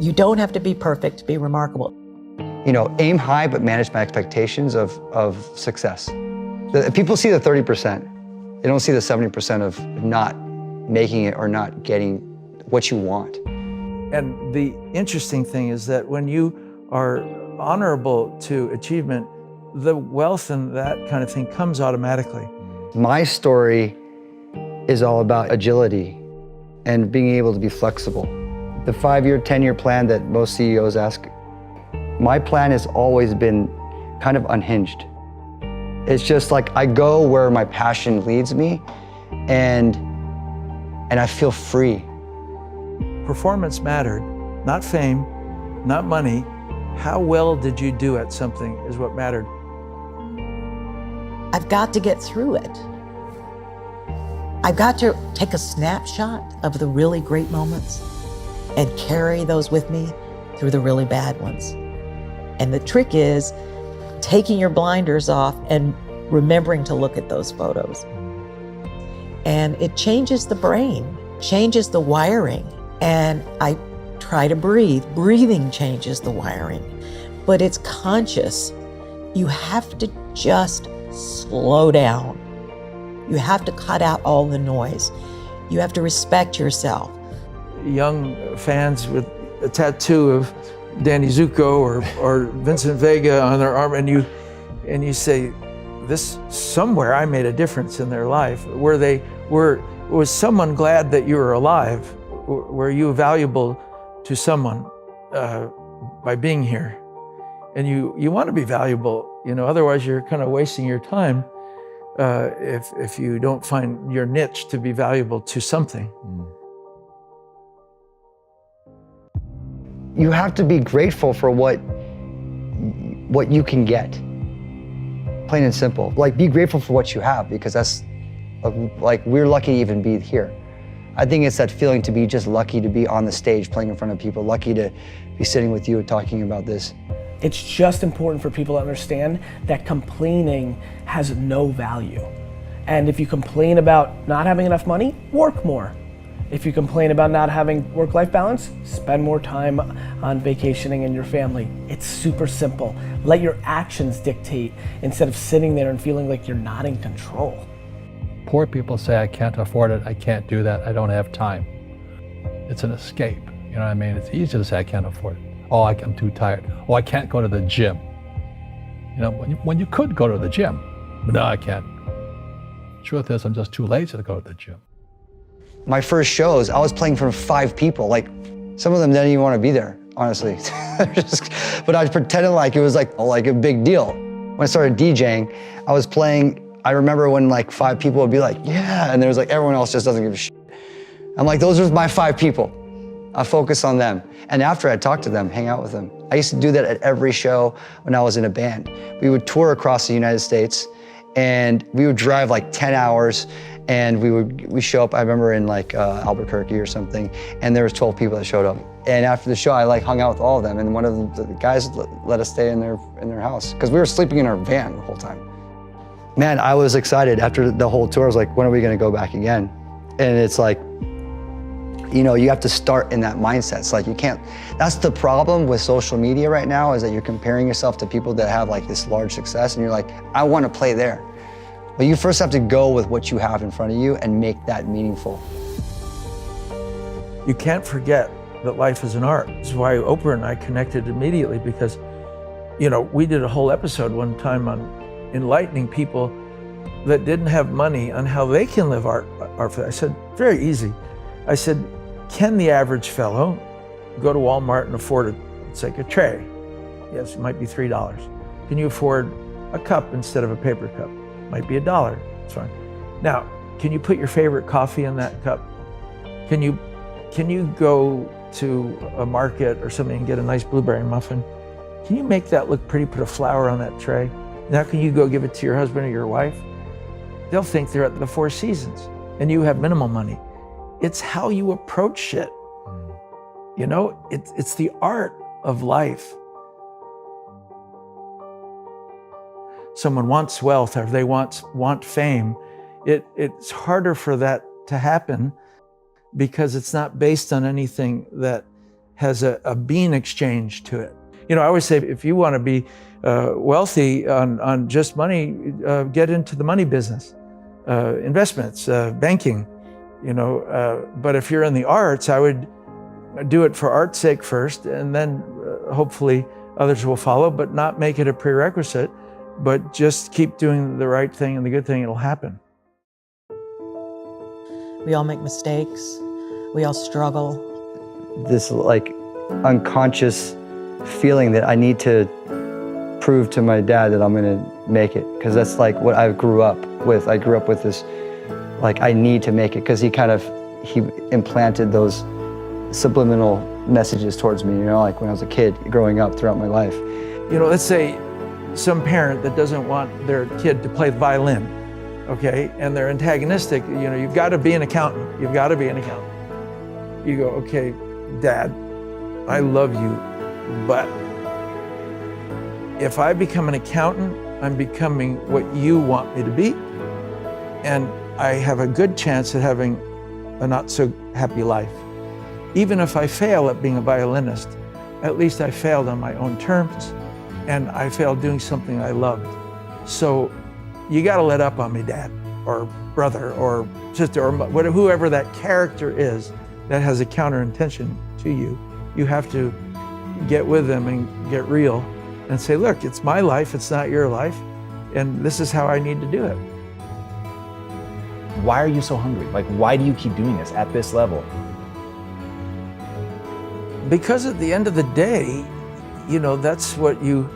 You don't have to be perfect to be remarkable. You know, aim high, but manage my expectations of success. People see the 30%. They don't see the 70% of not making it or not getting what you want. And the interesting thing is that when you are honorable to achievement, the wealth and that kind of thing comes automatically. My story is all about agility and being able to be flexible. The 5-year, 10-year plan that most CEOs ask, my plan has always been kind of unhinged. It's just like I go where my passion leads me and I feel free. Performance mattered, not fame, not money. How well did you do at something is what mattered. I've got to get through it. I've got to take a snapshot of the really great moments and carry those with me through the really bad ones. And the trick is taking your blinders off and remembering to look at those photos. And it changes the brain, changes the wiring. And I try to breathe. Breathing changes the wiring, but it's conscious. You have to just slow down. You have to cut out all the noise. You have to respect yourself. Young fans with a tattoo of Danny Zuko or Vincent Vega on their arm, and you say, this, somewhere I made a difference in their life. Was someone glad that you were alive? Were you valuable to someone by being here? And you want to be valuable, you know, otherwise you're kind of wasting your time if you don't find your niche to be valuable to something. You have to be grateful for what you can get. Plain and simple. Like, be grateful for what you have, because that's, like, we're lucky to even be here. I think it's that feeling to be just lucky to be on the stage playing in front of people, lucky to be sitting with you talking about this. It's just important for people to understand that complaining has no value. And if you complain about not having enough money, work more. If you complain about not having work-life balance, spend more time on vacationing and your family. It's super simple. Let your actions dictate instead of sitting there and feeling like you're not in control. Poor people say, I can't afford it, I can't do that, I don't have time. It's an escape, you know what I mean? It's easy to say I can't afford it. Oh, I'm too tired. Oh, I can't go to the gym. You know, when you could go to the gym, but no, I can't. Truth is, I'm just too lazy to go to the gym. My first shows, I was playing for 5 people. Like, some of them didn't even want to be there, honestly. But I pretended like it was like a big deal. When I started DJing, I was playing, I remember when like 5 people would be like, yeah, and there was like, everyone else just doesn't give a shit. I'm like, those are my 5 people. I focus on them. And after I'd talk to them, hang out with them. I used to do that at every show when I was in a band. We would tour across the United States, and we would drive like 10 hours, and we show up, I remember in like Albuquerque or something, and there was 12 people that showed up. And after the show, I like hung out with all of them, and one of the guys let us stay in their house, because we were sleeping in our van the whole time. Man, I was excited. After the whole tour, I was like, when are we gonna go back again? And it's like, you know, you have to start in that mindset. It's like you can't, that's the problem with social media right now, is that you're comparing yourself to people that have like this large success, and you're like, I wanna play there. But you first have to go with what you have in front of you and make that meaningful. You can't forget that life is an art. This is why Oprah and I connected immediately, because, you know, we did a whole episode one time on enlightening people that didn't have money on how they can live art. I said, very easy. I said, can the average fellow go to Walmart and afford it's like a tray? Yes, it might be $3. Can you afford a cup instead of a paper cup? Might be $1, it's fine. Now, can you put your favorite coffee in that cup? Can you go to a market or something and get a nice blueberry muffin? Can you make that look pretty, put a flower on that tray? Now can you go give it to your husband or your wife? They'll think they're at the Four Seasons and you have minimal money. It's how you approach shit. You know, it's the art of life. Someone wants wealth or they want fame. It's harder for that to happen because it's not based on anything that has a bean exchange to it. You know, I always say, if you want to be wealthy on just money, get into the money business, investments, banking, you know. But if you're in the arts, I would do it for art's sake first, and then hopefully others will follow, but not make it a prerequisite, but just keep doing the right thing and the good thing, it'll happen. We all make mistakes. We all struggle. This like unconscious feeling that I need to prove to my dad that I'm gonna make it, because that's like what I grew up with. I grew up with this, like, I need to make it, because he implanted those subliminal messages towards me, you know, like when I was a kid growing up throughout my life. You know, let's say some parent that doesn't want their kid to play the violin, okay, and they're antagonistic. You know, you've got to be an accountant. You've got to be an accountant. You go, okay, Dad, I love you, but if I become an accountant, I'm becoming what you want me to be, and I have a good chance at having a not so happy life. Even if I fail at being a violinist, at least I failed on my own terms, and I failed doing something I loved. So you got to let up on me, Dad, or brother, or sister, or whatever, whoever that character is that has a counter intention to you. You have to get with them and get real and say, look, it's my life, it's not your life, and this is how I need to do it. Why are you so hungry? Like, why do you keep doing this at this level? Because at the end of the day, you know, that's what you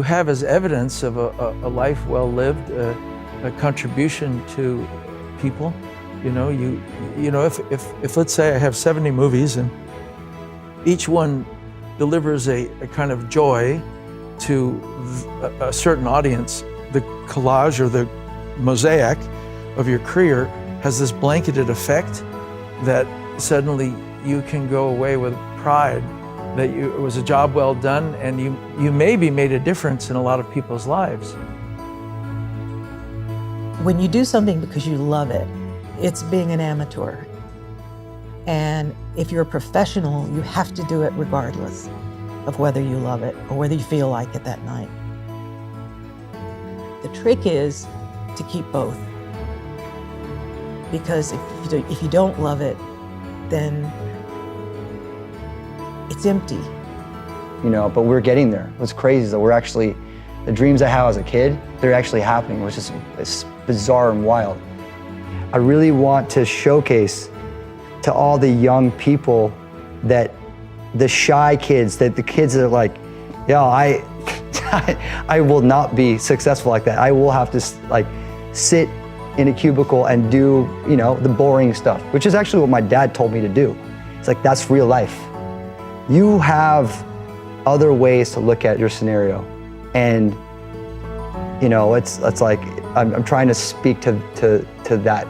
have as evidence of a life well lived, a contribution to people. You know, you know, if let's say I have 70 movies and each one delivers a kind of joy to a certain audience, the collage or the mosaic of your career has this blanketed effect that suddenly you can go away with pride that it was a job well done, and you maybe made a difference in a lot of people's lives. When you do something because you love it, it's being an amateur. And if you're a professional, you have to do it regardless of whether you love it or whether you feel like it that night. The trick is to keep both. Because if you don't love it, then it's empty. You know, but we're getting there. What's crazy is that we're actually, the dreams I had as a kid, they're actually happening, which is it's bizarre and wild. I really want to showcase to all the young people that the shy kids, that the kids that are like, yeah, I will not be successful like that. I will have to like sit in a cubicle and do, you know, the boring stuff, which is actually what my dad told me to do. It's like, that's real life. You have other ways to look at your scenario. And, you know, it's like, I'm trying to speak to that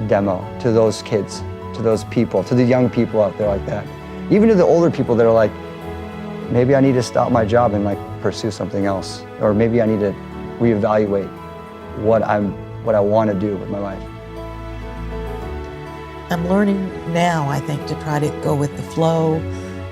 demo, to those kids, to those people, to the young people out there like that. Even to the older people that are like, maybe I need to stop my job and like pursue something else. Or maybe I need to reevaluate what I want to do with my life. I'm learning now, I think, to try to go with the flow,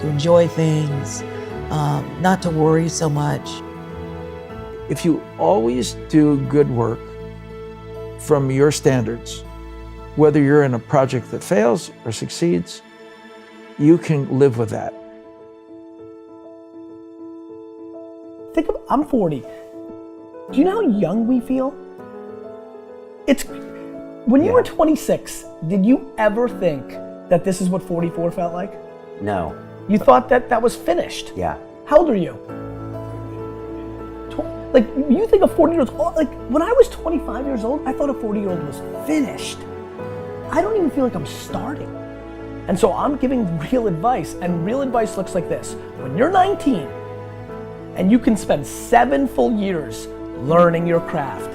to enjoy things, not to worry so much. If you always do good work from your standards, whether you're in a project that fails or succeeds, you can live with that. Think of, I'm 40. Do you know how young we feel? When you were 26, did you ever think that this is what 44 felt like? No. You thought that was finished? Yeah. How old are you? Like, you think a 40-year-old, like, when I was 25 years old, I thought a 40-year-old was finished. I don't even feel like I'm starting. And so I'm giving real advice, and real advice looks like this. When you're 19, and you can spend 7 full years learning your craft,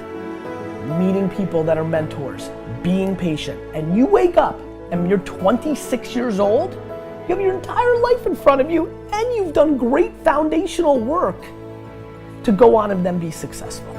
meeting people that are mentors, being patient, and you wake up and you're 26 years old, you have your entire life in front of you, and you've done great foundational work to go on and then be successful.